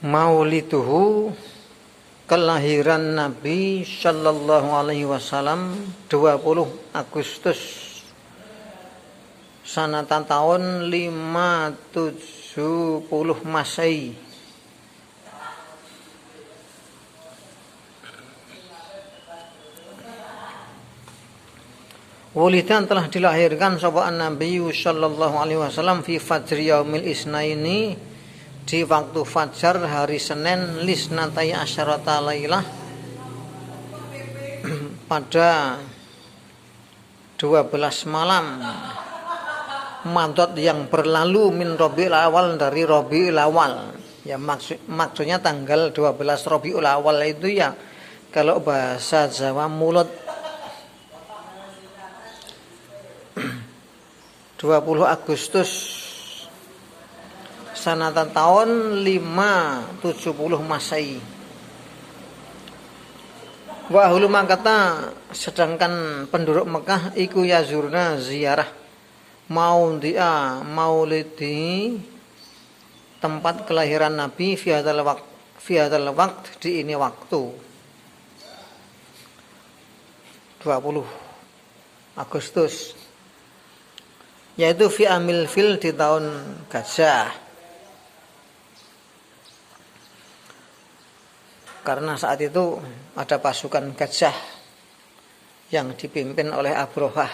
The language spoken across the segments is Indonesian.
Mauliduhu, kelahiran Nabi Sallallahu Alaihi Wasallam 20 Agustus sanatan tahun 570 Masehi. Wulidan telah dilahirkan sapa Nabi Sallallahu Alaihi Wasallam fi fajri yaumil isnaini, di waktu fajar hari Senin lisnatai asyarata lailah, pada 12 malam madot yang berlalu min Rabiul Awal, dari Rabiul Awal. Ya maksudnya tanggal 12 Rabiul Awal itu ya kalau bahasa Jawa mulut 20 Agustus sanatan tahun 570 Masehi. Wa ahlu Makkah, sedangkan penduduk Mekah iku yazurna ziarah maulidi, tempat kelahiran Nabi fi hadzal waqt, di ini waktu 20 Agustus, yaitu fi amil fil, di tahun gajah. Karena saat itu ada pasukan gajah yang dipimpin oleh Abrohah.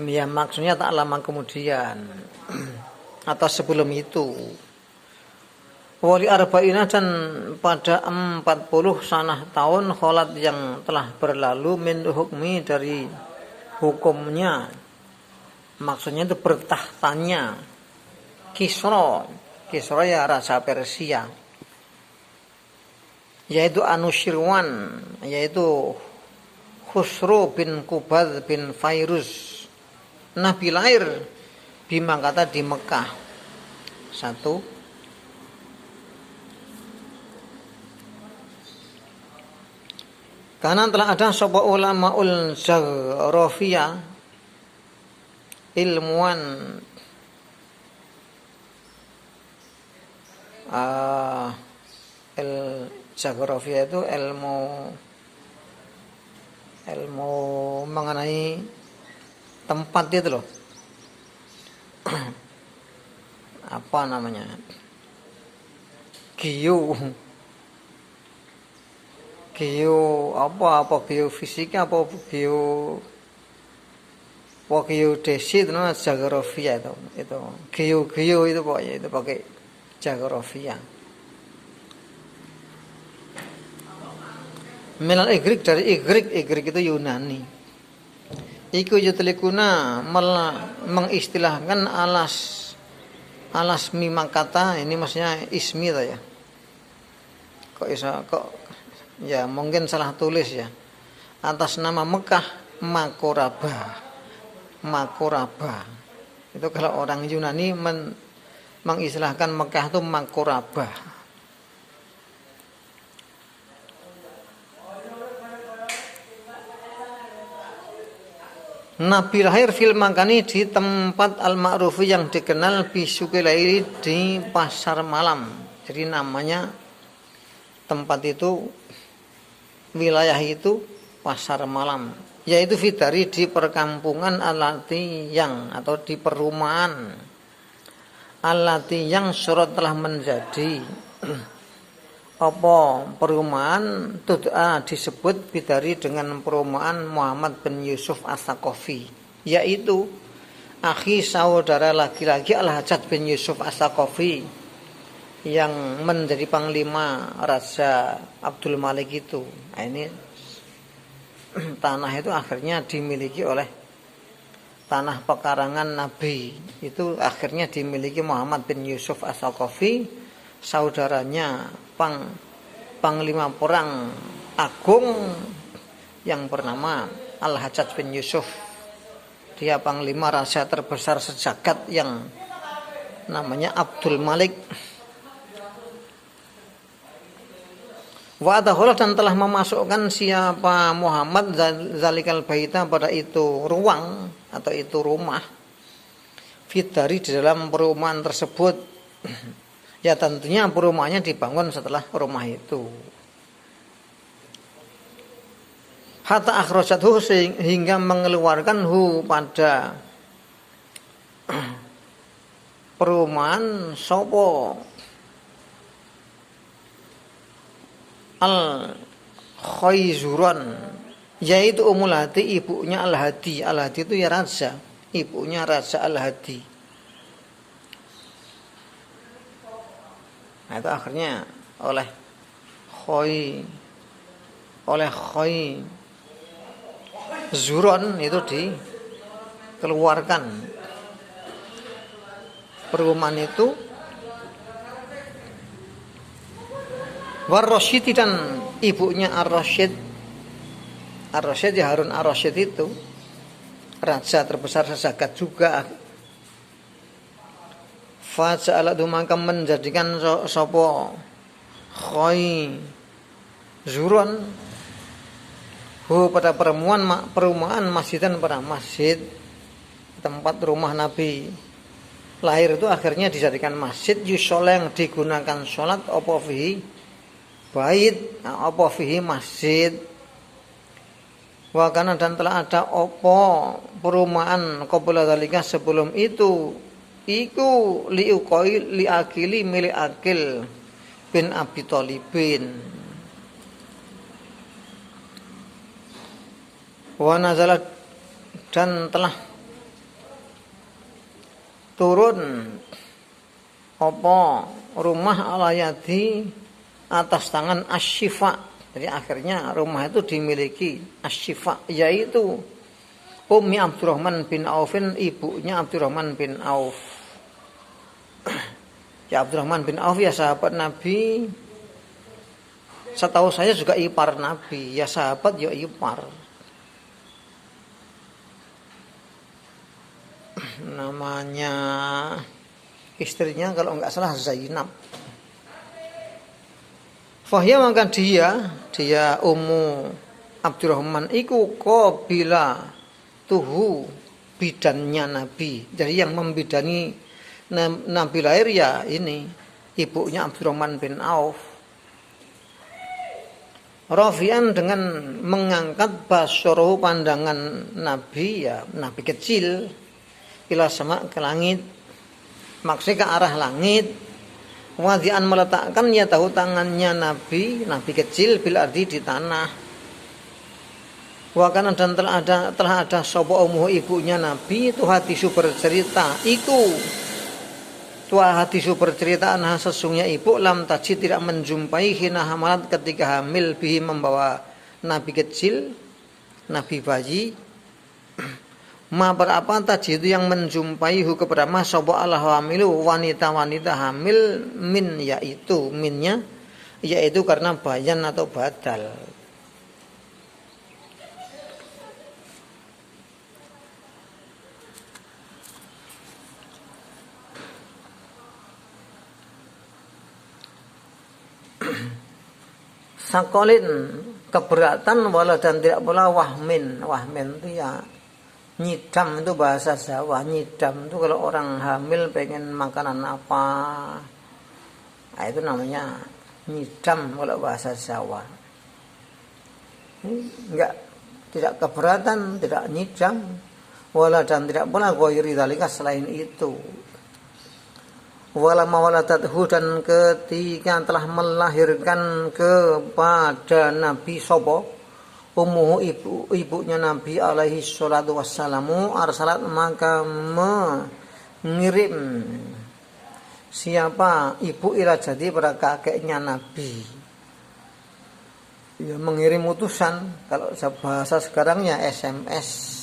Ya maksudnya tak lama kemudian atau sebelum itu. Wali arba'ina, dan pada 40 sanah tahun kholat yang telah berlalu min hukmi, dari hukumnya, maksudnya itu bertahtanya Kisra ya raja Persia, yaitu Anushirwan, yaitu Khusro bin Kubad bin Fairuz. Nabi lahir di Makkah, di Mekah. Satu. Karena telah ada sapa ulamaul Jaghrafiyah, ilmuwan Jaghrafiyah itu ilmu mengenai tempat itu loh. Apa namanya? Geofisika apa geodesi itu namanya Jaghrafiyah itu geo itu pokoknya itu pakai Jaghrafiyah. Milal Igrik, dari Igrik itu Yunani. Iku yutlikuna mengistilahkan alas mimakata, ini maksudnya ismi ya. Kok ya mungkin salah tulis ya. Atas nama Mekah Makoraba. Itu kalau orang Yunani mengistilahkan Mekah itu Makoraba. Nabi lahir fil makani, di tempat al-ma'rufi yang dikenal bisukilaili, di pasar malam. Jadi namanya tempat itu, wilayah itu pasar malam, yaitu fitari, di perkampungan alati yang, atau di perumahan alati yang surat telah menjadi apa perumahan tud'a, disebut bidari dengan perumahan Muhammad bin Yusuf As-Saqafi, yaitu akhi saudara laki-laki Al-Hajjaj bin Yusuf As-Saqafi yang menjadi panglima Raja Abdul Malik itu. Nah, ini tanah itu akhirnya dimiliki oleh, tanah pekarangan Nabi itu akhirnya dimiliki Muhammad bin Yusuf As-Saqafi, saudaranya panglima perang agung yang bernama Al-Hajjaj bin Yusuf. Dia panglima raja terbesar sejagat yang namanya Abdul Malik. Wa adkhala, dan telah memasukkan siapa Muhammad zalikal baita, pada itu ruang atau itu rumah, fitari, di dalam perumahan tersebut, Ya tentunya perumahannya dibangun setelah rumah itu. Hatta akhrajathu hingga mengeluarkan hu pada perumahan sopo al khayzuran, yaitu Ummul Hadi, ibunya Al Hadi. Al Hadi itu ya raja, ibunya Raja Al Hadi. Nah itu akhirnya oleh Zuron itu dikeluarkan perumahan itu. War-Rasyid dan ibunya Ar-Rasyid. Ar-Rasyid ya Harun Ar-Rasyid itu raja terbesar sejagat juga. Faja'alatu maka menjadikan sapa Zuron pada perumahan masjidan pada masjid, tempat rumah Nabi lahir itu akhirnya dijadikan masjid, yusola yang digunakan sholat, apa fihi bait, apa fihi masjid. Wakana dan telah ada apa perumahan qabla dzalika sebelum itu, iku liakili milik Akil bin Abi Thalibin. Wa nazalat dan telah turun apa rumah alayadi atas tangan Asy-Syifa. Jadi akhirnya rumah itu dimiliki Asy-Syifa, yaitu Ummi Abdurrahman bin Aufin, ibunya Abdurrahman bin Auf. Ya Abdurrahman bin Auf ya sahabat Nabi. Setahu saya juga ipar Nabi, ya sahabat ya ipar. Namanya istrinya kalau enggak salah Zainab. Fahya maka dia Ummu Abdurrahman iku qabila tuhu bidannya Nabi. Jadi yang membidani Nabi lahir ya ini ibunya Abdurrahman bin Auf. Rafi'an dengan mengangkat basyarahu pandangan Nabi, ya Nabi kecil, ila sama ke langit, maksudnya ke arah langit. Wadian meletakkan ya tahu tangannya Nabi kecil bil ardi di tanah. Wakana dan telah ada sapa umuh ibunya Nabi itu hadisu bercerita iku tua hadisu bercerita anha sesungguhnya ibu lam tajid tidak menjumpai hina hamalat ketika hamil bihi membawa Nabi kecil, Nabi bayi. Ma berapa tajid yang menjumpai hu kepada ma sapa al hamilu wanita-wanita hamil min, yaitu minnya yaitu karena bayan atau badal. Sakolin keberatan wala dan tidak pula wahmin itu ya nyidam, itu bahasa Jawa. Nyidam itu kalau orang hamil pengen makanan apa, nah itu namanya nyidam kalau bahasa Jawa. Enggak, tidak keberatan, tidak nyidam, wala dan tidak pula ghairi dzalika selain itu. Wala mawaladathu dan ketika telah melahirkan kepada Nabi sopo umuhu ibunya Nabi alaihi salatu wassalamu arsalat maka mengirim siapa ibu ila jadi pada kakeknya Nabi, ya mengirim utusan, kalau bahasa sekarangnya SMS.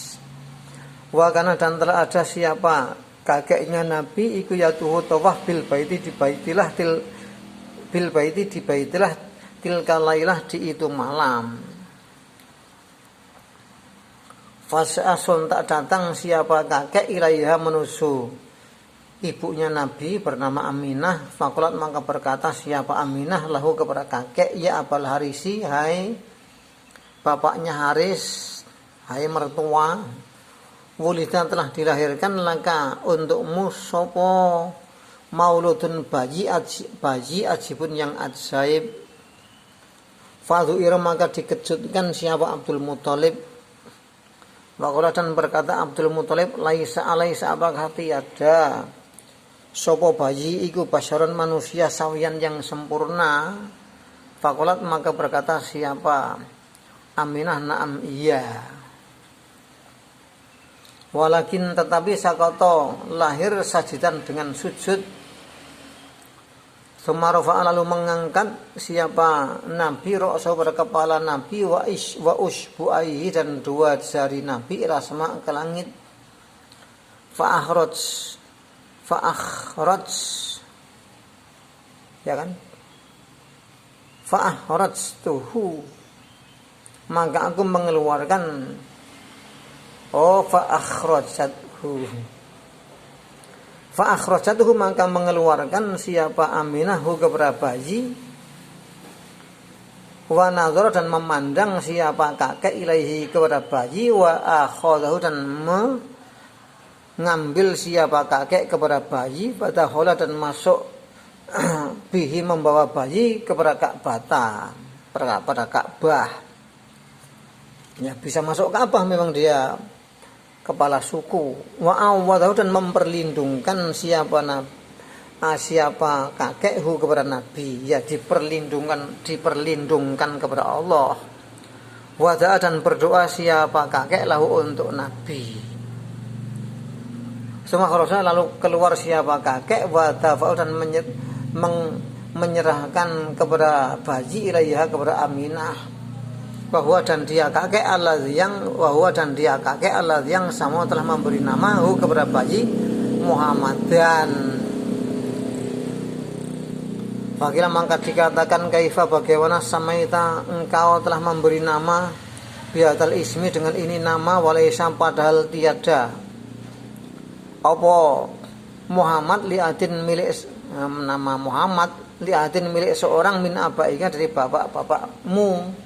Wakana dan telah ada siapa kakeknya Nabi iku yatuhu tawaf bil baiti di baitilah tilka lailah di itu malam. Fas'asun tak datang siapa kakek ilaiha menuju ibunya Nabi bernama Aminah. Fakulat maka berkata siapa Aminah lahu kepada kakek, ya Abul Harisi, hai bapaknya Haris, hai mertua, wulidan telah dilahirkan laka untukmu sopo mauludun bayi ajibun yang ajaib. Fadhu'ira maka dikejutkan siapa Abdul Muthalib. Waqala dan berkata Abdul Muthalib, laisa apakah tiada sopo bayi iku basyaron manusia sawian yang sempurna. Faqalat maka berkata siapa Aminah, na'am iya. Walakin tetapi sakoto lahir sajidan dengan sujud. Sumarofa lalu mengangkat siapa Nabi ra'sa pada kepala Nabi wa usbu'aihi dan dua jari Nabi ila sama ke langit. Fa'akhraj ya kan? Fa'akhrajtuhu maka aku mengeluarkan fa'akhrajatuhu maka mengeluarkan siapa Aminahu kepada bayi. Wa nazara dan memandang siapa kakek ilaihi kepada bayi. Wa akhadahu dan mengambil siapa kakek kepada bayi. Badakhala dan masuk bihi membawa bayi kepada Ka'bah, pada Ka'bah. Ya, bisa masuk Ka'bah memang dia kepala suku. Wa awadahu dan memperlindungkan siapa kakekhu kepada Nabi, ya diperlindungkan kepada Allah. Wada'a dan berdoa siapa kakek lahu untuk Nabi. Semua kharaja lalu keluar siapa kakek wadafa'u dan menyerahkan kepada bayi ilaiha kepada Aminah. Bahwa dan dia kakek Allah yang sama telah memberi nama kepada bayi Muhammadan. Fakila maka dikatakan kaifa bagaimana samaita engkau telah memberi nama biadal ismi dengan ini nama walaisa padahal tiada apa Muhammad liatin milik nama Muhammad liatin milik seorang min abaika dari bapak-bapakmu.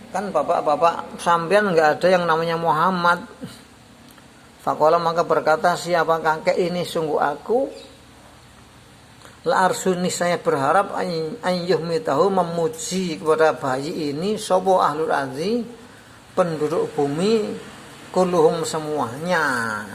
Kan bapak-bapak sampean enggak ada yang namanya Muhammad. Faqala maka berkata siapa kakek ini sungguh aku la arsuni saya berharap ayyuhmitahu memuji kepada bayi ini sopo ahlul ardi penduduk bumi kulluhum semuanya.